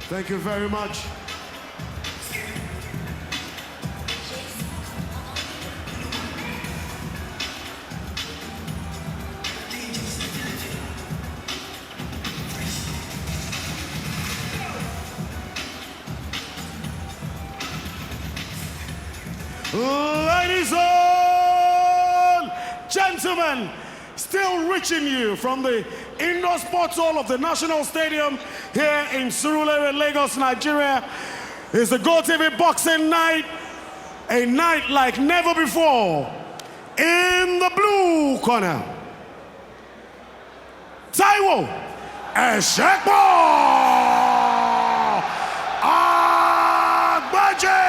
Thank you very much. Ladies and gentlemen, still reaching you from the Indoor Sports Hall of the National Stadium here in Surulere, Lagos, Nigeria, is the GOtv Boxing Night, a night like never before. In the blue corner, TAIWO, ESEPO, AGBAJE.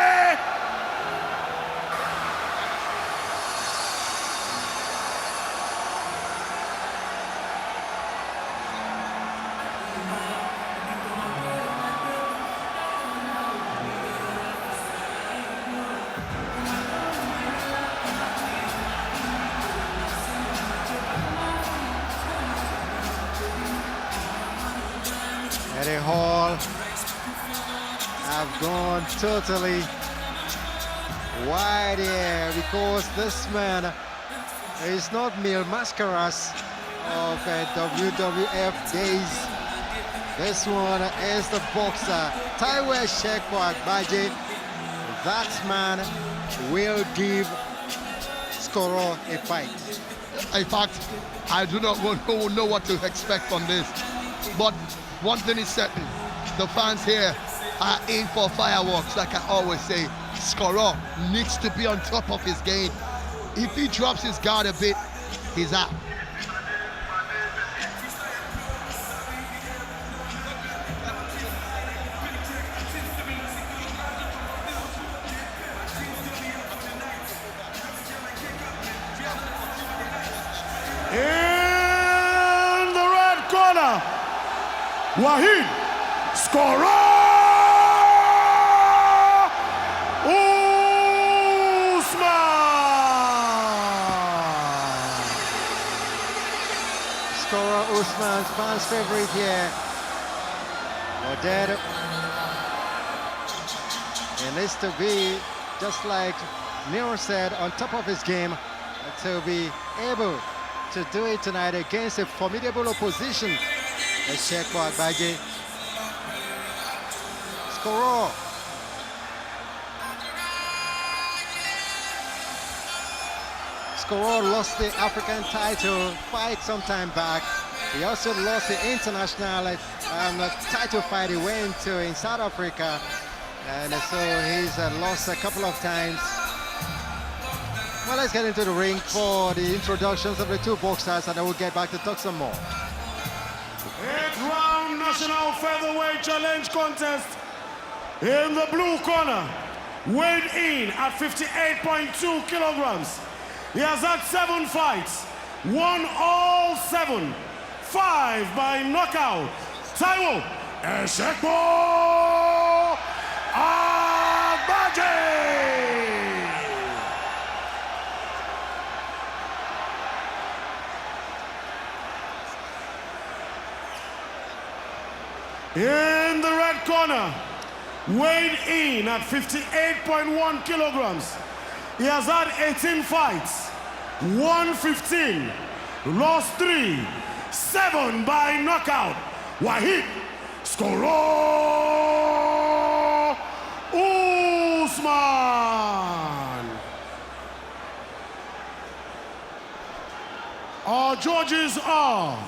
The hall have gone totally wide here because this man is not mere mascaras of WWF days. This one is the boxer TAIWO AGBAJE. That man will give SKORO a fight. In fact, I do not know what to expect from this, but one thing is certain, the fans here are in for fireworks. Like I always say, SKORO needs to be on top of his game. If he drops his guard a bit, he's out. In the red corner, Wahid, SKORO, USMAN. SKORO Usman's fans' favorite here. Oded. He needs to be, just like Nero said, on top of his game to be able to do it tonight against a formidable opposition. ESEPO AGBAJE. SKORO. SKORO lost the African title fight some time back. He also lost the international title fight he went to in South Africa. And so he's lost a couple of times. Well, let's get into the ring for the introductions of the two boxers, and then we'll get back to talk some more. 8th round National Featherweight Challenge Contest. In the blue corner, weighed in at 58.2 kilograms. He has had 7 fights, won all 7, 5 by knockout. TAIWO ESEPO AGBAJE. In the red corner, weighed in at 58.1 kilograms. He has had 18 fights, won 15, lost 3, 7 by knockout. Wahid, SKORO, Usman. Our judges are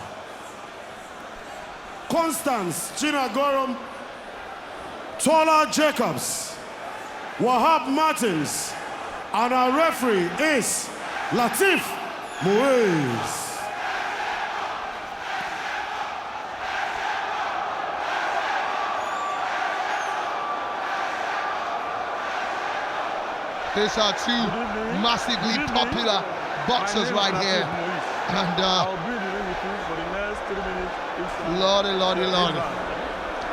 Constance Chinagorum, Tola Jacobs, Wahab Martins, and our referee is Latif Muiz. These are two massively popular boxers right here. And Lordy.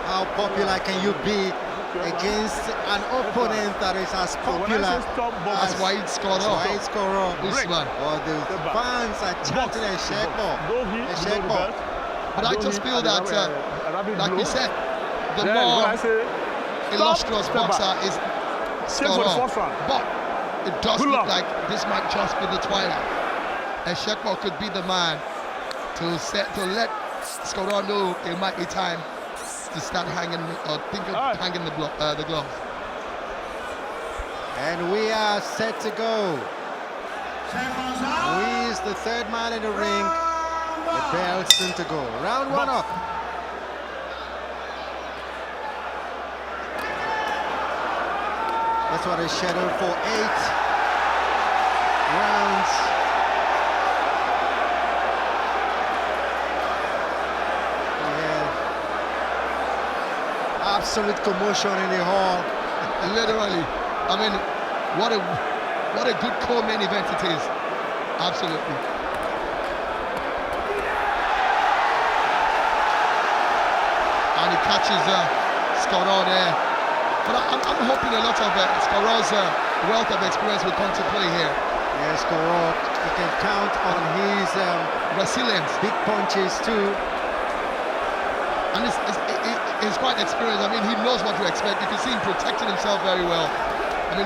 How popular can you be against an opponent that is as popular as SKORO Usman? Or the fans are chanting ESEPO. But I just feel that, like we said, the Then more when I say illustrious step boxer back. is Check for the SKORO. first round. But it does Good look luck. like this might just be the twilight. And ESEPO could be the man to let SKORO know it might be time to start hanging or think of Alright. hanging the glove. And we are set to go. We is the third man in the ring. The bell's soon to go. Round one up. That's what is scheduled for 8 rounds. Yeah. Absolute commotion in the hall. Literally. I mean, what a good co-main event it is. Absolutely. And he catches SKORO there. But I'm hoping a lot of SKORO's wealth of experience will come to play here. Yes, SKORO, you can count on his Resilience. big punches too. And he's quite experienced. I mean, he knows what to expect. You can see him protecting himself very well. I mean,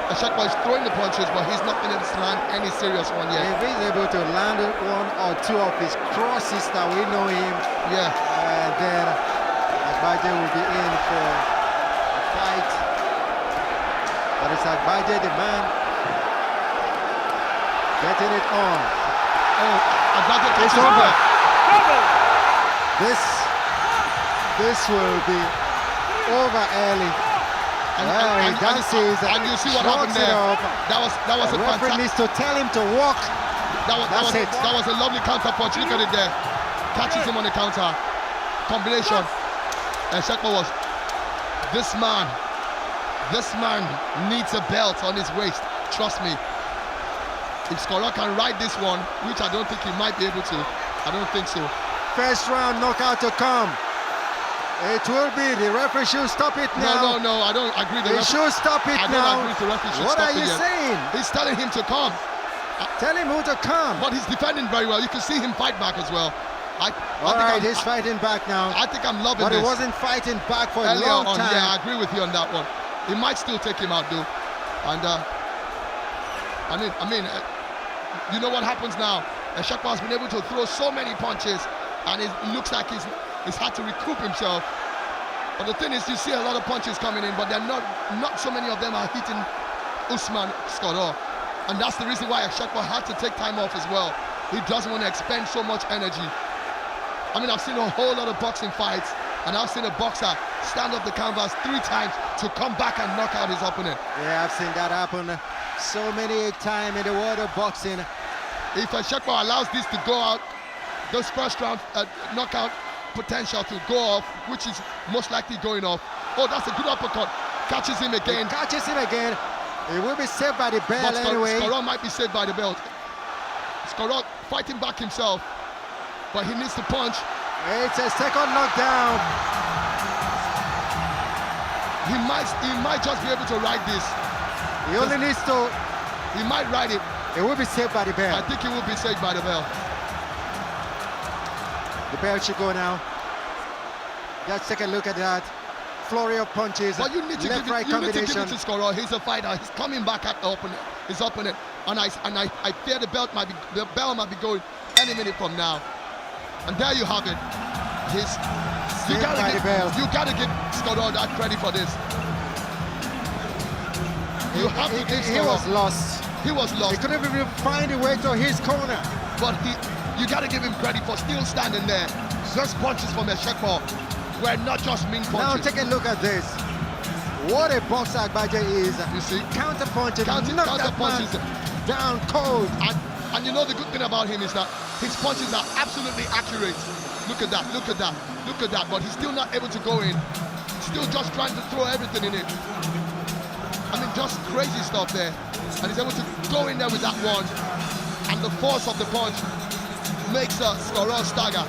ESEPO is throwing the punches, but he's not been able to land any serious one yet. If he's able to land one or two of his crosses that we know him, Yeah. then AGBAJE will be in for a fight. But it's AGBAJE, the man, getting it on. Oh, AGBAJE It's catches him over. there. This will be over early. And dances and you see what happened shorts it there. up. That was The a referee fantastic. needs to tell him to walk. That's it. That was a lovely counter punch. Look at it there. Catches him on the counter. Combination. And ESEPO was. This man needs a belt on his waist. Trust me. If SKORO can ride this one, which I don't think he might be able to. I don't think so. First round knockout to come. It will be. The referee should stop it now. No, I don't agree. He should stop it I now. don't agree the referee should What stop are it you yet. saying? He's telling him to come. Tell him who to come. But he's defending very well. You can see him fight back as well. All right, he's fighting back now. I think I'm loving But this. he wasn't fighting back for a Earlier long on, time. yeah, I agree with you on that one. He might still take him out, though. And you know what happens now? ESEPO has been able to throw so many punches, and it looks like he's had to recoup himself. But the thing is, you see a lot of punches coming in, but they're not so many of them are hitting USMAN SKORO. And that's the reason why ESEPO had to take time off as well. He doesn't want to expend so much energy. I mean, I've seen a whole lot of boxing fights, and I've seen a boxer stand up the canvas 3 times to come back and knock out his opponent. Yeah, I've seen that happen so many times in the world of boxing. If ESEPO allows this to go out, this first round knockout potential to go off, which is most likely going off. Oh, that's a good uppercut. Catches him again. He catches him again. He will be saved by the bell But anyway. SKORO might be saved by the belt. SKORO fighting back himself, but he needs to punch. It's a second knockdown. He might just be able to ride this. He only needs to. He might ride it. He will be saved by the bell. I think he will be saved by the bell. The bell should go now. Just take a look at that. Flurry of punches. But you need to give left-right it, combination. to SKORO. He's a fighter. He's coming back at his opponent. And I fear the bell might be going any minute from now. And there you have it. You gotta give SKORO that credit for this. You have to give He SKORO. was lost. He was lost. He couldn't even find a way to his corner. But you gotta give him credit for still standing there. Those punches from ESEPO were not just mean punches. Now take a look at this. What a boxer AGBAJE is. You see? Counter punches. Counter punches. Down cold. And you know the good thing about him is that his punches are absolutely accurate. Look at that, look at that, look at that. But he's still not able to go in. Still just trying to throw everything in it. I mean, just crazy stuff there. And he's able to go in there with that one. And the force of the punch makes SKORO stagger.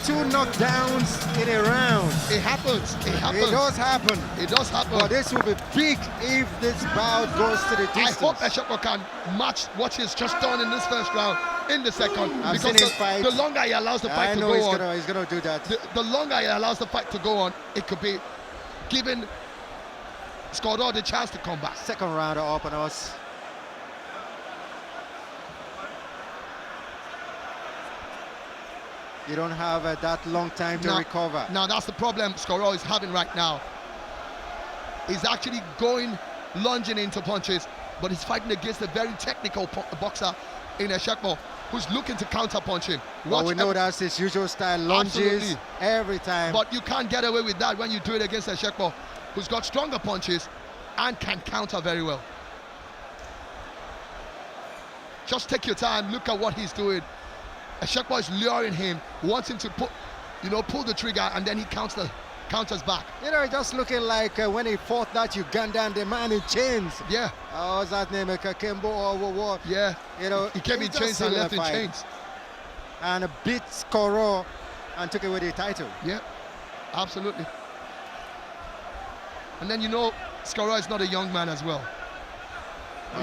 2 knockdowns in a round. It happens. It happens. It does happen. It does happen. But this will be big if this bout goes to the distance. I hope ESEPO can match what he's just done in this first round in the second. I've because seen him fight. the longer he allows the fight I to know go on, he's gonna do that. the longer he allows the fight to go on, it could be giving SKORO the chance to come back. Second round up on us. You don't have that long time to recover. Now that's the problem SKORO is having right now. He's actually lunging into punches, but he's fighting against a very technical boxer in ESEPO who's looking to counter punch him. Well, we know that's his usual style, lunges. Absolutely. Every time. But you can't get away with that when you do it against ESEPO, who's got stronger punches and can counter very well. Just take your time, look at what he's doing. ESEPO is luring him, wants him to pull the trigger, and then he counters back. You know, just looking like when he fought that Ugandan, the man in chains. Yeah. What's that name? Kakembo or what? Yeah. You know, he came in chains and left in chains. And beat SKORO and took away the title. Yeah, absolutely. And then SKORO is not a young man as well.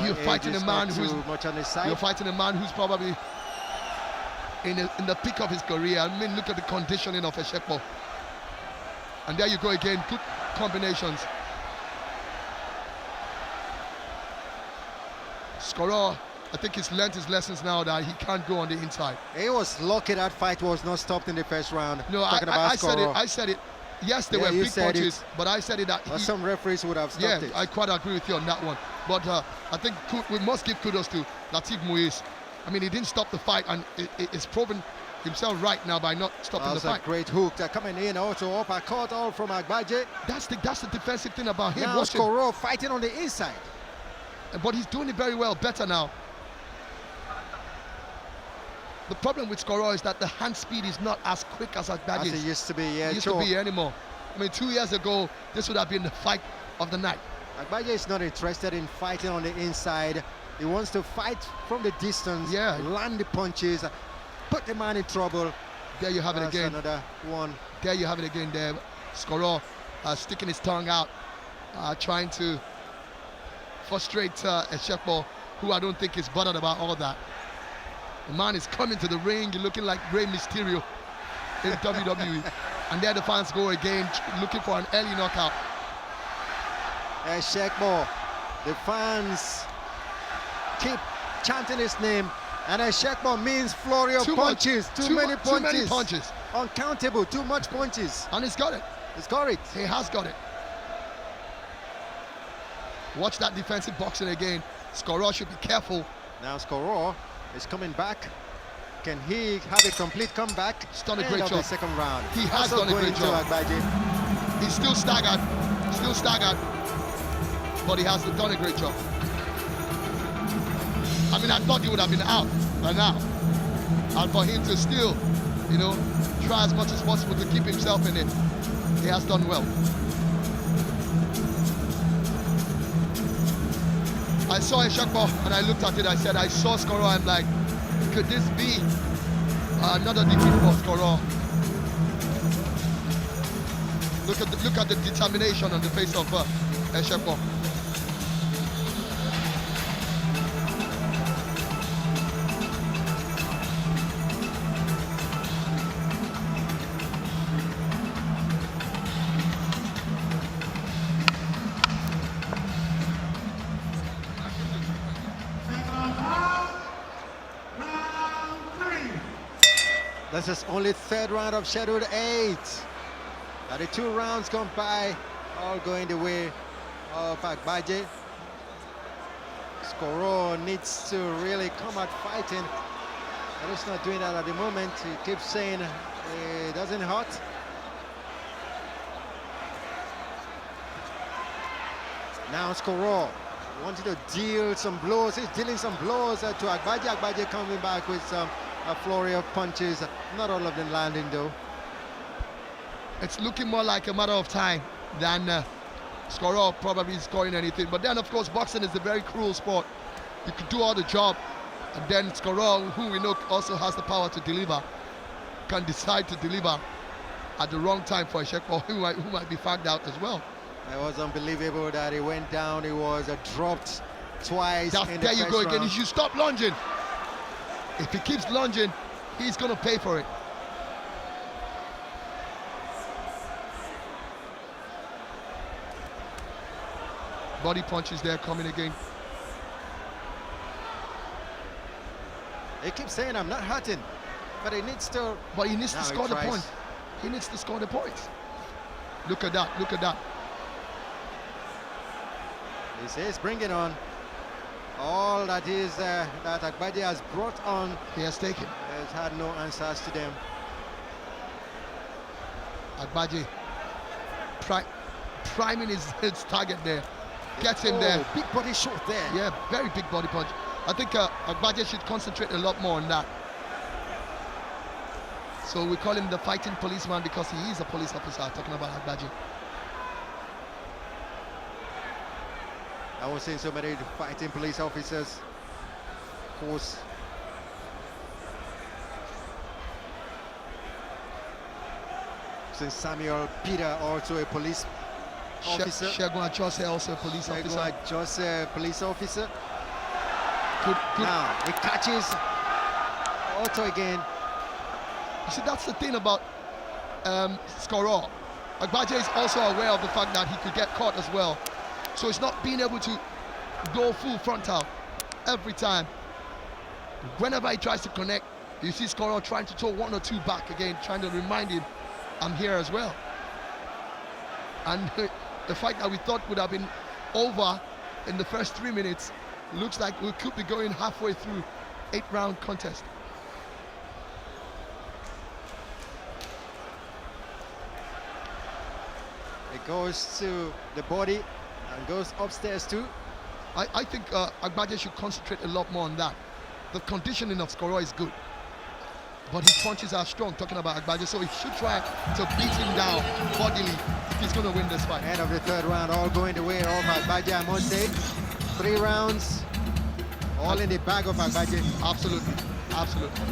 You're fighting a man who's much on his side. You're fighting a man who's probably in the peak of his career. I mean, look at the conditioning of ESEPO. And there you go again, good combinations. SKORO, I think he's learned his lessons now that he can't go on the inside. He was lucky that fight was not stopped in the first round. No, I said it. Yes, there were big punches, but I said it that some referees would have stopped it. I quite agree with you on that one. But I think we must give kudos to Latif Muiz. I mean, he didn't stop the fight, and it's proven himself right now by not stopping the fight. That's a great hook. They're coming in also uppercut all from AGBAJE. That's the defensive thing about him. Now SKORO fighting on the inside. But he's doing it very well, better now. The problem with SKORO is that the hand speed is not as quick as AGBAJE. As it used to be, yeah. It used to be anymore. I mean, 2 years ago, this would have been the fight of the night. AGBAJE is not interested in fighting on the inside. He wants to fight from the distance, land the punches, put the man in trouble. There you have it again. Another one. There you have it again there. SKORO sticking his tongue out, trying to frustrate ESEPO, who I don't think is bothered about all that. The man is coming to the ring, looking like Rey Mysterio in WWE. And there the fans go again, looking for an early knockout. ESEPO, the fans keep chanting his name, and ESEPO means flurry of punches. Too many punches. Uncountable, too much punches. And he's got it. He's got it. He has got it. Watch that defensive boxing again. SKORO should be careful. Now SKORO is coming back. Can he have a complete comeback? He's done a great job. The second round. He has done a great job. He's still staggered, but he has done a great job. I mean, I thought he would have been out by now. And for him to still, try as much as possible to keep himself in it, he has done well. I saw ESEPO and I looked at it, I said, I saw SKORO, I'm like, could this be another defeat for SKORO? Look at the determination on the face of ESEPO. This is only third round of scheduled 8. The 2 rounds gone by, all going the way of AGBAJE. SKORO needs to really come out fighting, but he's not doing that at the moment. He keeps saying it doesn't hurt. Now SKORO wanted to deal some blows. He's dealing some blows to AGBAJE. AGBAJE coming back with some a flurry of punches, not all of them landing though. It's looking more like a matter of time than SKORO probably scoring anything. But then, of course, boxing is a very cruel sport. You can do all the job, and then SKORO, who we know also has the power to deliver, can decide to deliver at the wrong time for ESEPO, who might be fagged out as well. It was unbelievable that he went down. He was dropped twice in the there you first go again. round. You should stop lunging. If he keeps lunging, he's going to pay for it. Body punches there coming again. He keeps saying, I'm not hurting, but he needs to... But he needs Now to he score the tries. point. He needs to score the points. Look at that, look at that. He says, bring it on. All that is that AGBAJE has brought on, He has taken. has had no answers to them. AGBAJE priming his target there. Gets him there. Big body shot there. Yeah, very big body punch. I think AGBAJE should concentrate a lot more on that. So we call him the fighting policeman because he is a police officer, talking about AGBAJE. I was seeing so many fighting police officers. Of course. Since Samuel Peter, also a police officer. Shegun Ajose, also a police officer. Just a police officer. Good. Now, he catches Otto again. You see, that's the thing about SKORO. AGBAJE is also aware of the fact that he could get caught as well. So it's not being able to go full frontal every time. Whenever he tries to connect, you see SKORO trying to throw one or two back again, trying to remind him, I'm here as well. And the fight that we thought would have been over in the first 3 minutes looks like we could be going halfway through 8-round contest. It goes to the body and goes upstairs too. I think AGBAJE should concentrate a lot more on that. The conditioning of SKORO is good, but his punches are strong, talking about AGBAJE, so he should try to beat him down bodily if he's going to win this fight. End of the third round, all going the way of AGBAJE, I must say. 3 rounds, all in the bag of AGBAJE. Absolutely, absolutely.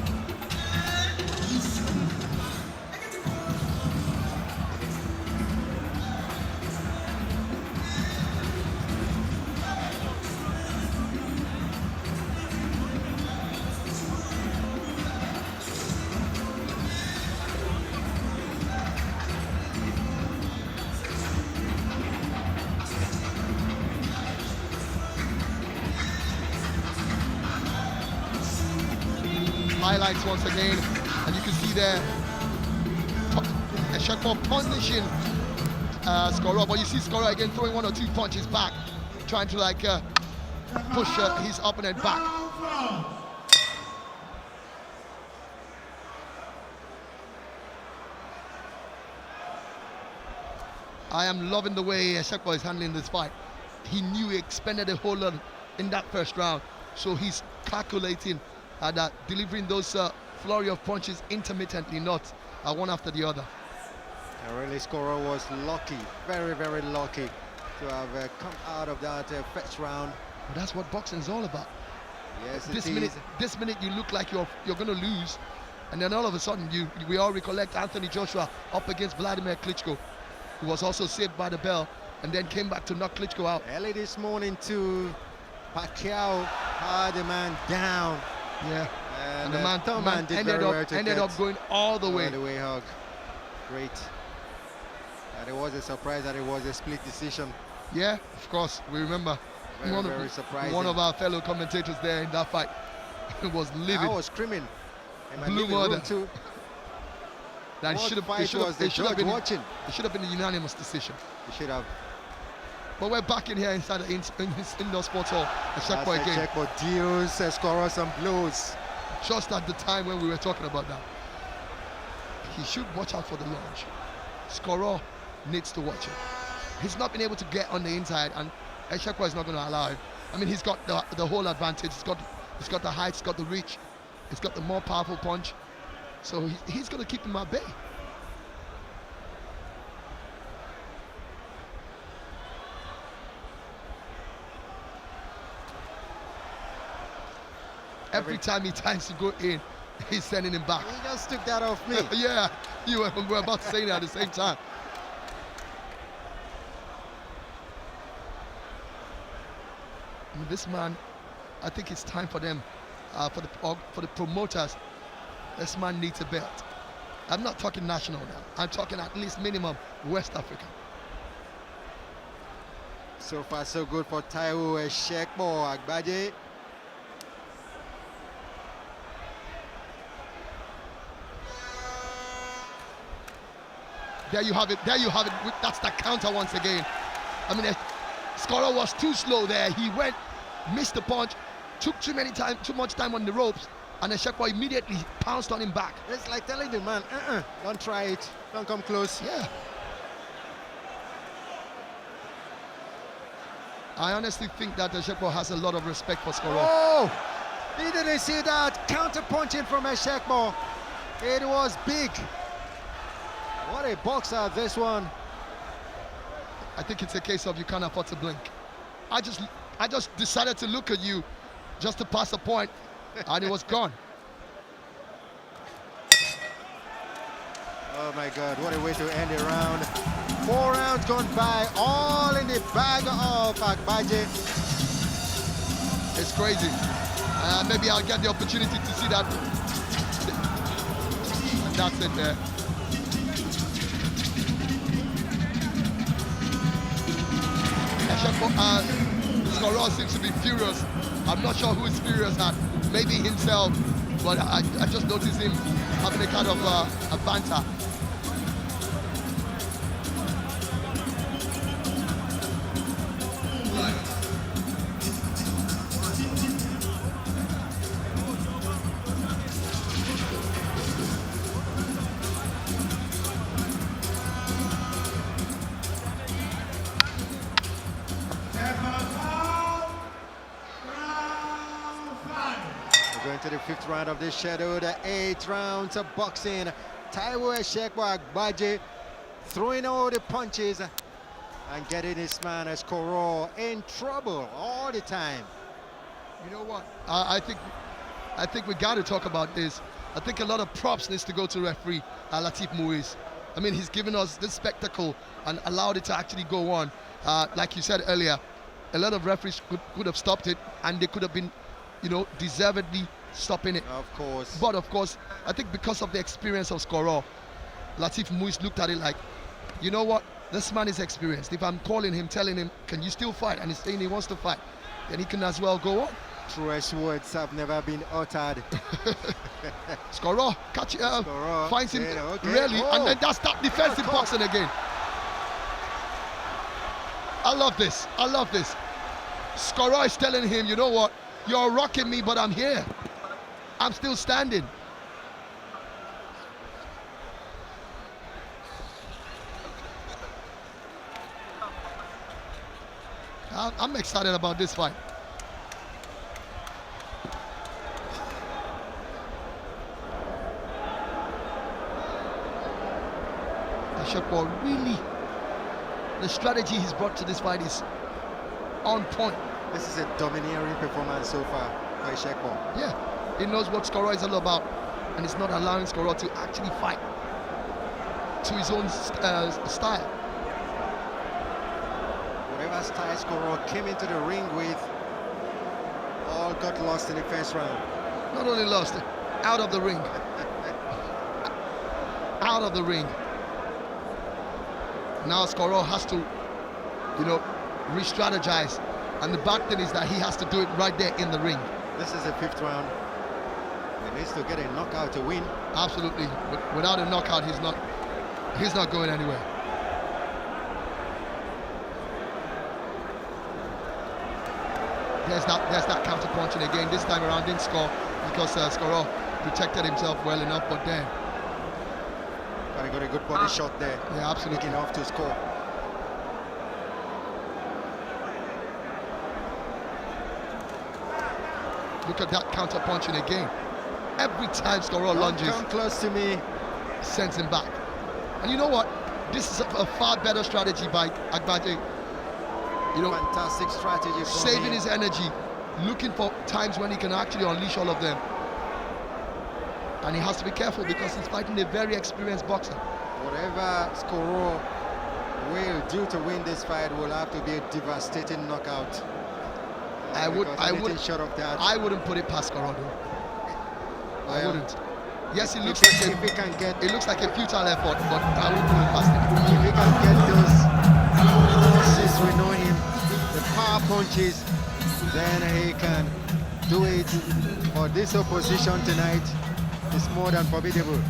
Highlights once again, and you can see there ESEPO punishing SKORO, but you see SKORO again throwing 1 or 2 punches back, trying to like push his opponent back. I am loving the way ESEPO is handling this fight. He knew he expended a whole lot in that first round, so he's calculating and delivering those flurry of punches intermittently, not one after the other. And really, SKORO was lucky, very, very lucky to have come out of that first round. But that's what boxing is all about. Yes, This minute you look like you're going to lose, and then all of a sudden we all recollect Anthony Joshua up against Vladimir Klitschko, who was also saved by the bell and then came back to knock Klitschko out. Early this morning too, Pacquiao had the man down. Yeah, and the man did ended up going all the way. All the way, hug. Great. And it was a surprise that it was a split decision. Yeah, of course, we remember. Very surprising. One of our fellow commentators there in that fight was livid. I was screaming in my Blue living room mother. too. That What should fight was the judge watching? It should have been a unanimous decision. It should have. But we're back in here inside the indoor sports hall. ESEPO again. ESEPO deals SKORO some blows. Just at the time when we were talking about that. He should watch out for the launch. SKORO needs to watch it. He's not been able to get on the inside, and ESEPO is not going to allow him. I mean, he's got the whole advantage. He's got the height, he's got the reach, he's got the more powerful punch. So he's going to keep him at bay. Every time he tries to go in, he's sending him back. He just took that off me. Yeah, we were about to say that at the same time. I mean, this man, I think it's time for them for the promoters, this man needs a belt. I'm not talking national now. I'm talking at least minimum West Africa. So far, so good for TAIWO ESEPO AGBAJE. There you have it. There you have it. That's the counter once again. I mean, SKORO was too slow there. He went, missed the punch, took too much time on the ropes, and ESEPO immediately pounced on him back. It's like telling the man, don't try it, don't come close. Yeah. I honestly think that ESEPO has a lot of respect for SKORO. Oh, he didn't see that counter punching from ESEPO. It was big. What a boxer this one. I think it's a case of you can't afford to blink. I just decided to look at you just to pass a point, and it was gone. Oh my God, what a way to end the round. 4 rounds gone by, all in the bag of AGBAJE. It's crazy. Maybe I'll get the opportunity to see that. And that's it there. SKORO seems to be furious. I'm not sure who is furious at. Maybe himself, but I just noticed him having a kind of a banter. Going to the 5th round of this schedule, the 8 rounds of boxing. TAIWO ESEPO AGBAJE throwing all the punches and getting his man SKORO in trouble all the time. You know what? I think we got to talk about this. I think a lot of props needs to go to referee Latif Muiz. I mean, he's given us this spectacle and allowed it to actually go on. Like you said earlier, a lot of referees could have stopped it, and they could have been, you know, deservedly stopping it. Of course. But of course, I think because of the experience of SKORO, Latif Muiz looked at it like, you know what, this man is experienced. If I'm calling him, telling him, can you still fight? And he's saying he wants to fight, then he can as well go on. Truest words have never been uttered. SKORO finds him really, and then that's that defensive boxing again. I love this. I love this. SKORO is telling him, you know what, you're rocking me, but I'm here. I'm still standing. I'm excited about this fight. ESEPO really, the strategy he's brought to this fight is on point. This is a domineering performance so far by ESEPO. Yeah, he knows what SKORO is all about, and he's not allowing SKORO to actually fight to his own style. Whatever style SKORO came into the ring with, all got lost in the first round. Not only lost, out of the ring. Out of the ring. Now SKORO has to, you know, re-strategize. And the bad thing is that he has to do it right there in the ring. This is the 5th round. He needs to get a knockout to win. Absolutely. But without a knockout, he's not going anywhere. There's that counter punching again. This time around didn't score because SKORO protected himself well enough, but then But he got a good body shot there. Yeah, absolutely. Big enough to score. Look at that counter punching again. Every time SKORO lunges, Come close to me. sends him back. And you know what? This is a far better strategy by AGBAJE. You know, Fantastic strategy from saving him. his energy, looking for times when he can actually unleash all of them. And he has to be careful because he's fighting a very experienced boxer. Whatever SKORO will do to win this fight will have to be a devastating knockout. I would. Short of that. I wouldn't put it past SKORO. I wouldn't. Yes, it looks if like he can get, it looks like a futile effort, but I wouldn't put it past him. if he can get those forces, we know him, the power punches, then he can do it. For this opposition tonight, it's more than formidable.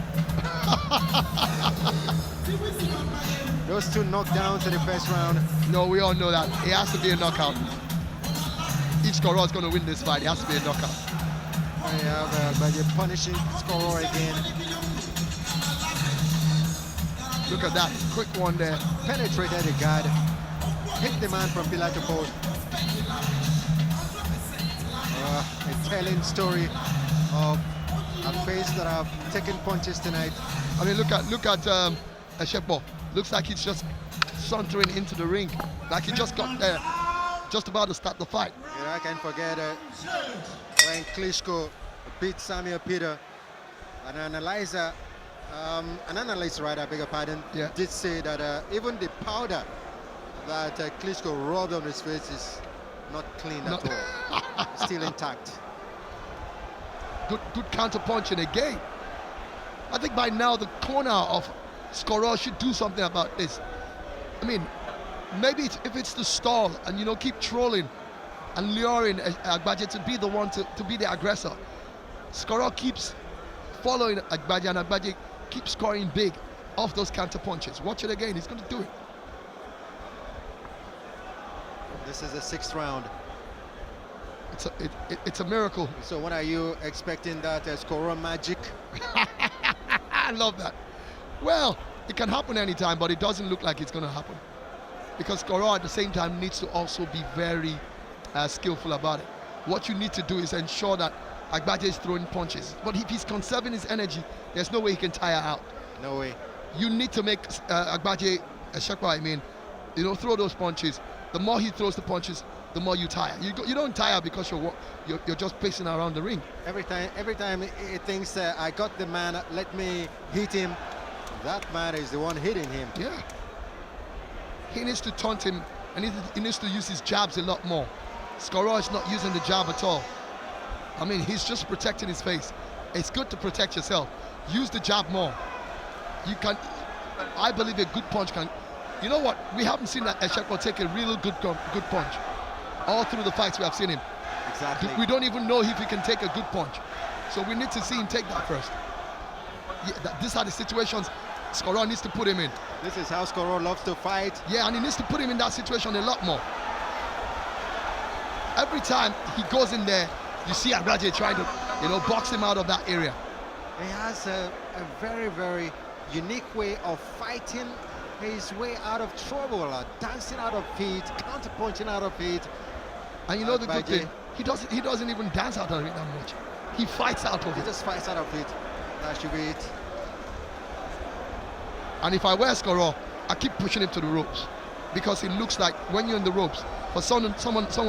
Those two knockdowns in the first round. No, we all know that. It has to be a knockout. If SKORO is going to win this fight, it has to be a knockout. I have by the punishing SKORO again. Look at that quick one there. Penetrated the guard, hit the man from pillar to post. A telling story of a face that have taken punches tonight. I mean, look at ESEPO. Looks like he's just sauntering into the ring, like he just got there, just about to start the fight. Yeah, I can't forget when Klitschko beat Samuel Peter. An analyst, I beg your pardon, yeah, did say that even the powder that Klitschko rubbed on his face is not clean at all. Still intact. Good counter punching again. I think by now the corner of SKORO should do something about this. I mean, maybe if it's the stall and keep trolling and luring AGBAJE to be the one to be the aggressor. SKORO keeps following AGBAJE and AGBAJE keeps scoring big off those counter punches. Watch it again, he's going to do it. This is the 6th round. It's a miracle. So what are you expecting, that SKORO magic? I love that. Well, it can happen anytime, but it doesn't look like it's going to happen. Because SKORO at the same time needs to also be very skillful about it. What you need to do is ensure that AGBAJE is throwing punches. But if he's conserving his energy, there's no way he can tire out. No way. You need to make AGBAJE, throw those punches. The more he throws the punches, the more you tire. You don't tire because you're just pacing around the ring. Every time he thinks, I got the man, let me hit him, that man is the one hitting him. Yeah. He needs to taunt him, and he needs to use his jabs a lot more. SKORO is not using the jab at all. I mean, he's just protecting his face. It's good to protect yourself. Use the jab more. I believe a good punch can. You know what? We haven't seen that ESEPO take a real good punch. All through the fights we have seen him. Exactly. We don't even know if he can take a good punch. So we need to see him take that first. Yeah, these are the situations SKORO needs to put him in. This is how SKORO loves to fight. Yeah, and he needs to put him in that situation a lot more. Every time he goes in there, you see AGBAJE trying to, box him out of that area. He has a very, very unique way of fighting his way out of trouble, dancing out of feet, counter punching out of feet. And the good thing, he doesn't even dance out of it that much. He fights out of it. He just fights out of it. That should be it. And if I were SKORO, I keep pushing him to the ropes, because it looks like when you're in the ropes, for someone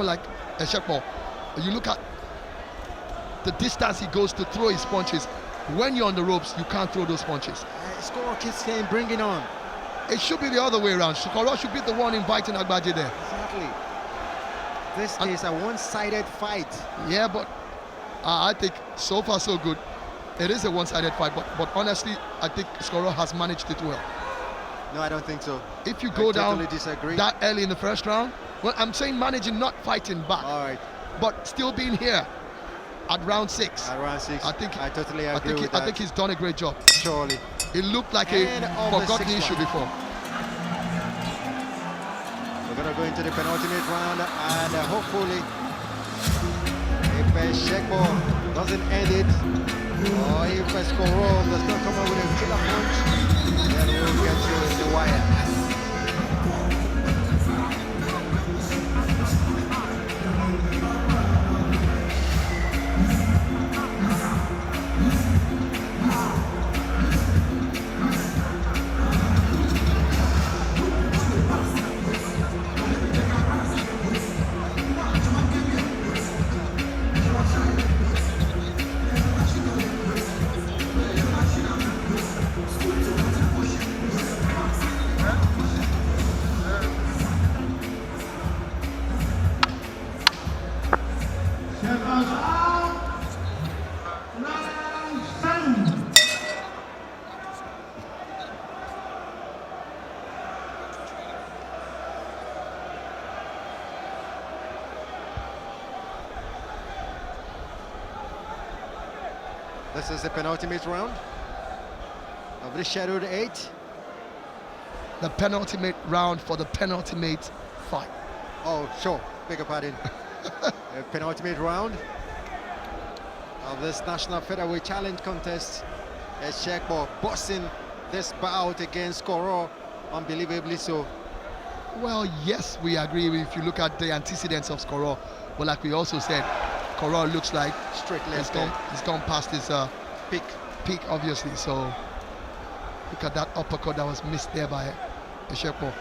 like ESEPO, you look at the distance he goes to throw his punches. When you're on the ropes, you can't throw those punches. SKORO keeps saying, bring it on. It should be the other way around. SKORO should be the one inviting AGBAJE there. Exactly. This is a one-sided fight. Yeah, but I think so far so good. It is a one-sided fight, but honestly, I think SKORO has managed it well. No, I don't think so. If you go down disagree. that early in the first round, well, I'm saying managing, not fighting back. All right. But still being here at round 6. At round 6, I totally agree with I that. think he's done a great job. Surely. It looked like a forgotten issue before. We're going to go into the penultimate round, and hopefully, if ESEPO doesn't end it, or if SKORO does not come up with a killer punch, then we'll get to the wire. This is the penultimate round of the scheduled 8. The penultimate round for the penultimate fight. Oh, sure. Beg your pardon. The penultimate round of this National Featherweight Challenge contest. ESEPO bossing this bout against SKORO, unbelievably so. Well, yes, we agree if you look at the antecedents of SKORO. But like we also said, SKORO looks like Straight left. he's gone past his peak, obviously. So look at that uppercut that was missed there by ESEPO.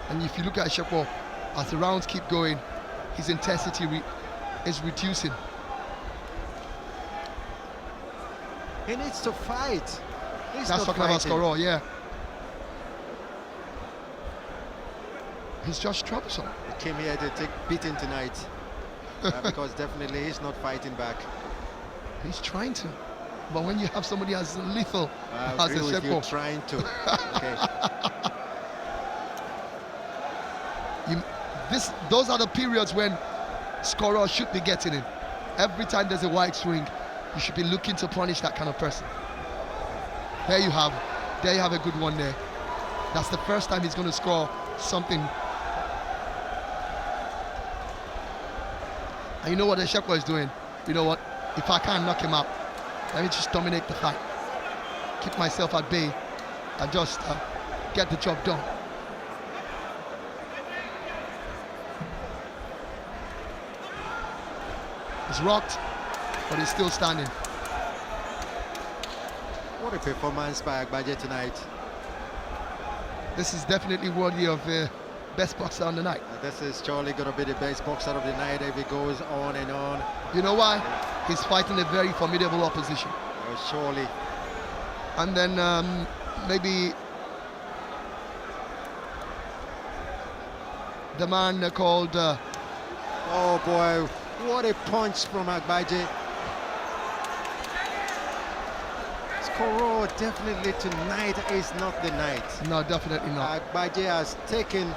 And if you look at ESEPO, as the rounds keep going, his intensity is reducing. He needs to fight. He's That's not talking about fighting. SKORO, yeah. He's just troublesome. He came here to take beating tonight because definitely he's not fighting back. He's trying to. But when you have somebody as lethal I as agree with you, ESEPO, trying to. Okay. those are the periods when SKORO should be getting in. Every time there's a wide swing, you should be looking to punish that kind of person. There you have a good one there. That's the first time he's going to score something. And you know what ESEPO is doing? You know what? If I can't knock him out, let me just dominate the fight. Keep myself at bay and just get the job done. He's rocked, but he's still standing. What a performance by AGBAJE tonight. This is definitely worthy of the best boxer on the night. This is surely going to be the best boxer of the night if it goes on and on. You know why? He's fighting a very formidable opposition. Oh, surely. And then maybe the man called... Oh boy, what a punch from AGBAJE. SKORO definitely tonight is not the night. No, definitely not. AGBAJE has taken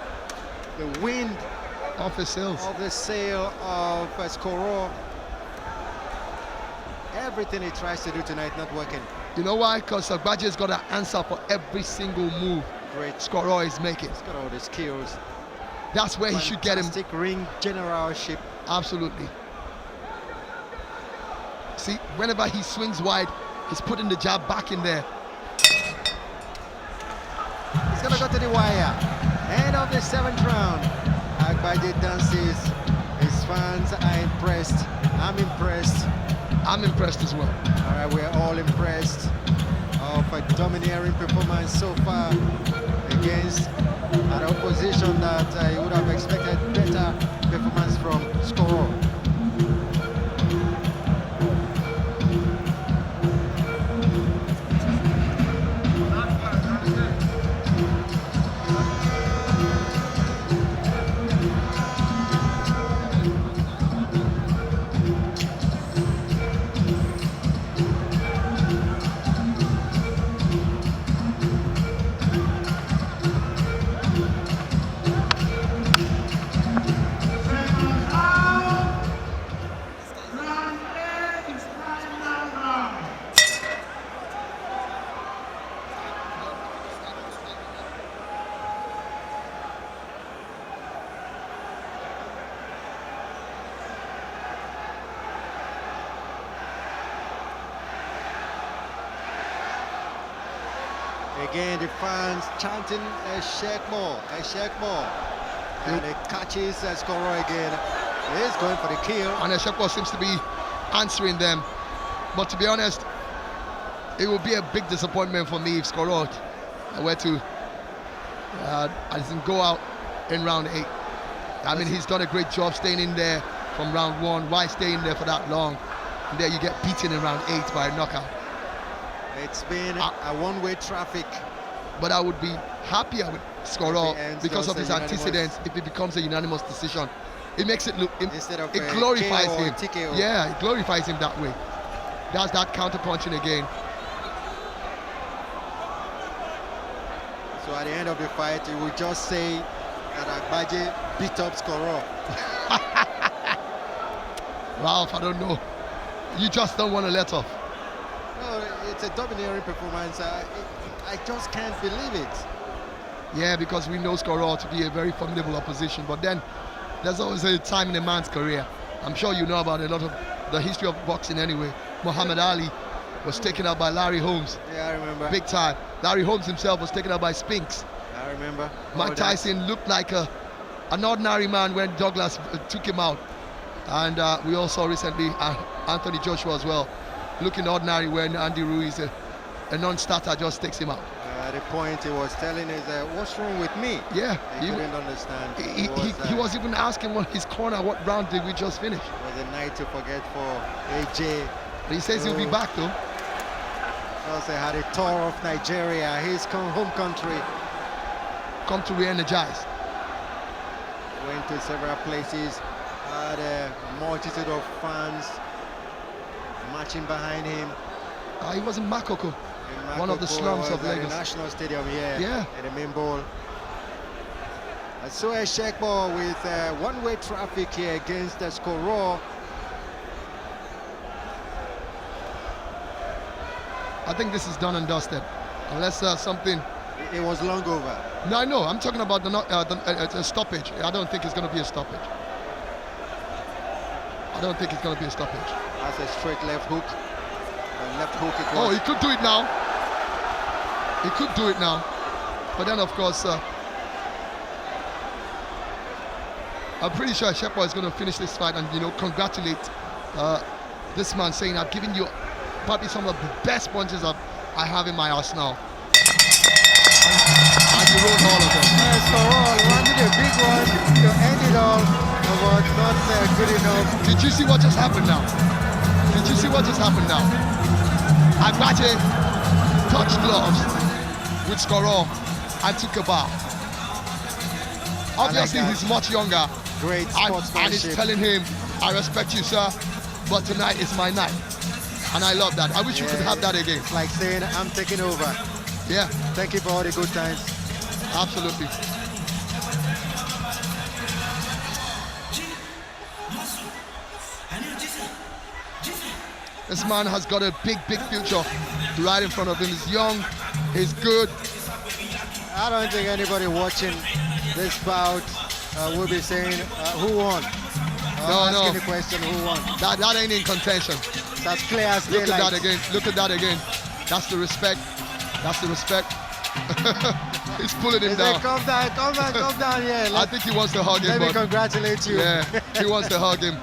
the wind Off his sails. of the sail of SKORO. Everything he tries to do tonight not working. You know why? Because AGBAJE's got an answer for every single move Great. SKORO is making. He's got all the skills. That's where he should get him. Fantastic ring generalship. Absolutely. See, whenever he swings wide, he's putting the jab back in there. He's gonna go to the wire. End of the 7th round. AGBAJE dances. His fans are impressed. I'm impressed. I'm impressed as well. All right, we're all impressed of a domineering performance so far against an opposition that you would have expected better performance from SKORO. Again, the fans chanting ESEPO, ESEPO. And it catches SKORO again. He's going for the kill. And ESEPO seems to be answering them. But to be honest, it will be a big disappointment for me if SKORO were to go out in round 8. I mean, he's done a great job staying in there from round 1. Why stay in there for that long? And there you get beaten in round 8 by a knockout. It's been a one-way traffic. But I would be happier with SKORO because of his unanimous antecedents if it becomes a unanimous decision. It makes it look, it a glorifies KO or him. TKO. Yeah, it glorifies him that way. That's that counter-punching again. So at the end of the fight, you will just say that AGBAJE beat up SKORO. Ralph, I don't know. You just don't want to let off. No, it's a domineering performance. I just can't believe it. Yeah, because we know SKORO to be a very formidable opposition, but then there's always a time in a man's career. I'm sure you know about a lot of the history of boxing anyway. Muhammad Ali was taken out by Larry Holmes. Yeah, I remember. Big time. Larry Holmes himself was taken out by Spinks. I remember. Mike Tyson looked like an ordinary man when Douglas took him out. And we also recently Anthony Joshua as well, looking ordinary when Andy Ruiz, a non-starter, just takes him out. At the point he was telling us, what's wrong with me? Yeah, he couldn't understand. He was even asking his corner, what round did we just finish? It was a night to forget for AJ. But he says he'll be back though. Also had a tour of Nigeria, his home country. Come to re-energize. Went to several places, had a multitude of fans marching behind him. He was in Makoko, one of the slums of Lagos. The National Stadium, yeah. In the main bowl. I saw a check ball with one-way traffic here against the SKORO. I think this is done and dusted, unless something. It was long over. No, I know. I'm talking about the stoppage. I don't think it's going to be a stoppage. I don't think it's going to be a stoppage. That's a straight left hook. Left hook it was. Oh, he could do it now. He could do it now. But then, of course, I'm pretty sure Shepherd is going to finish this fight and, you know, congratulate this man, saying, I've given you probably some of the best punches I have in my arsenal. And you wrote all of them. SKORO wanted a big one to end it all, but not good enough. Did you see what just happened now? Did you see what just happened now? AGBAJE touched gloves with SKORO and took a bow. Obviously, like he's much younger. Great sportsmanship. And he's telling him, I respect you, sir, but tonight is my night. And I love that. I wish we could have that again. It's like saying, I'm taking over. Yeah. Thank you for all the good times. Absolutely. This man has got a big, big future right in front of him. He's young, he's good. I don't think anybody watching this bout will be saying who won. No. The question, who won? That ain't in contention. That's clear as daylight. Look at that again. Look at that again. That's the respect. That's the respect. He's pulling him down. Come down here. I think he wants to hug him. Let me congratulate you. Yeah, he wants to hug him,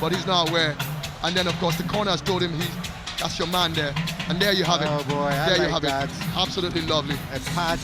but he's not aware. And then, of course, the corner has told him that's your man there. And there you have it. Oh boy, there you have that. it. Absolutely lovely. A pat